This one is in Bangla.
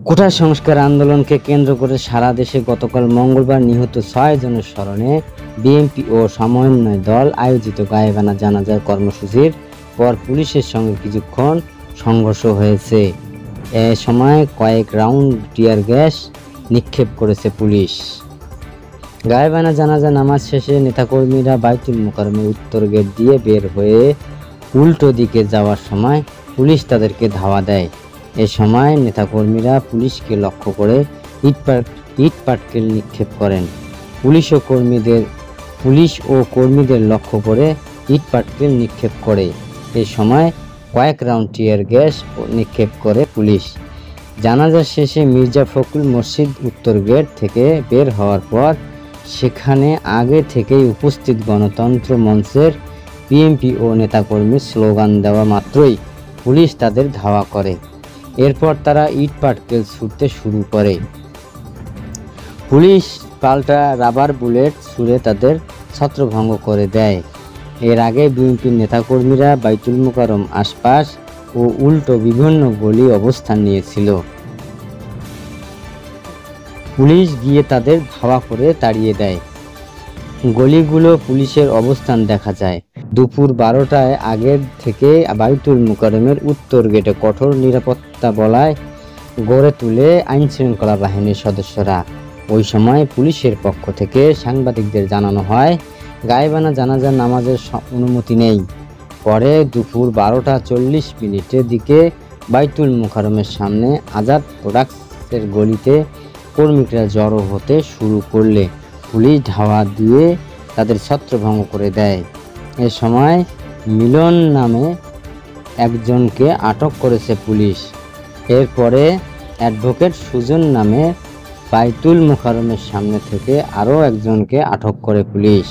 কোটা সংস্কার আন্দোলনকে কেন্দ্র করে সারা দেশে গতকাল মঙ্গলবার নিহত ৬ জনের স্মরণে বিএনপি ও সমন্বয় দল আয়োজিত গায়েবানা জানাজার কর্মসূচির পর পুলিশের সঙ্গে কিছুক্ষণ সংঘর্ষ হয়েছে। এ সময় কয়েক রাউন্ড টিয়ার গ্যাস নিক্ষেপ করেছে পুলিশ। গায়েবানা জানাজা নামাজ শেষে নেতাকর্মীরা বাইতুল মোকাররমের উত্তর গেট দিয়ে বের হয়ে উল্টো দিকে যাওয়ার সময় পুলিশ তাদেরকে ধাওয়া দেয়। এ সময় নেতাকর্মীরা পুলিশকে লক্ষ্য করে ইট পাটকেল নিক্ষেপ করেন। পুলিশ ও কর্মীদের লক্ষ্য করে ইট পাটকেল নিক্ষেপ করে। এ সময় কয়েক রাউন্ড টিয়ার গ্যাস নিক্ষেপ করে পুলিশ। জানাজা শেষে মির্জা ফখরুল মসজিদ উত্তর গেট থেকে বের হওয়ার পর সেখানে আগে থেকেই উপস্থিত গণতন্ত্র মঞ্চের বিএনপি ও নেতাকর্মীর স্লোগান দেওয়া মাত্রই পুলিশ তাদের ধাওয়া করে। এরপর তারা ইট পাটকেল ছুড়তে শুরু করে। পুলিশ পাল্টা রাবার বুলেট ছুড়ে তাদের ছত্রভঙ্গ করে দেয়। এর আগে বিএনপির নেতাকর্মীরা বাইতুল মোকাররম আশপাশ ও উল্টো বিভিন্ন গলি অবস্থান নিয়েছিল। পুলিশ গিয়ে তাদের ধাওয়া করে তাড়িয়ে দেয়। গলিগুলো পুলিশের অবস্থান দেখা যায়। দুপুর 12টায় আগের থেকে বাইতুল মোকাররমের উত্তর গেটে কঠোর নিরাপত্তা বলয় গড়ে তুলে আইনশৃঙ্খলা বাহিনীর সদস্যরা। ওই সময় পুলিশের পক্ষ থেকে সাংবাদিকদের জানানো হয়, গায়েবানা জানাজার নামাজের অনুমতি নেই। পরে দুপুর 12টা 40 মিনিটের দিকে বাইতুল মোকাররমের সামনে আজাদ প্রোডাক্টসের গলিতে কর্মীরা জড়ো হতে শুরু করলে পুলিশ ধাওয়া দিয়ে তাদের ছত্রভঙ্গ করে দেয়। এ সময় মিলন নামে একজনকে আটক করেছে পুলিশ। এরপরে অ্যাডভোকেট সুজন নামে বাইতুল মোকাররমের সামনে থেকে আরও একজনকে আটক করে পুলিশ।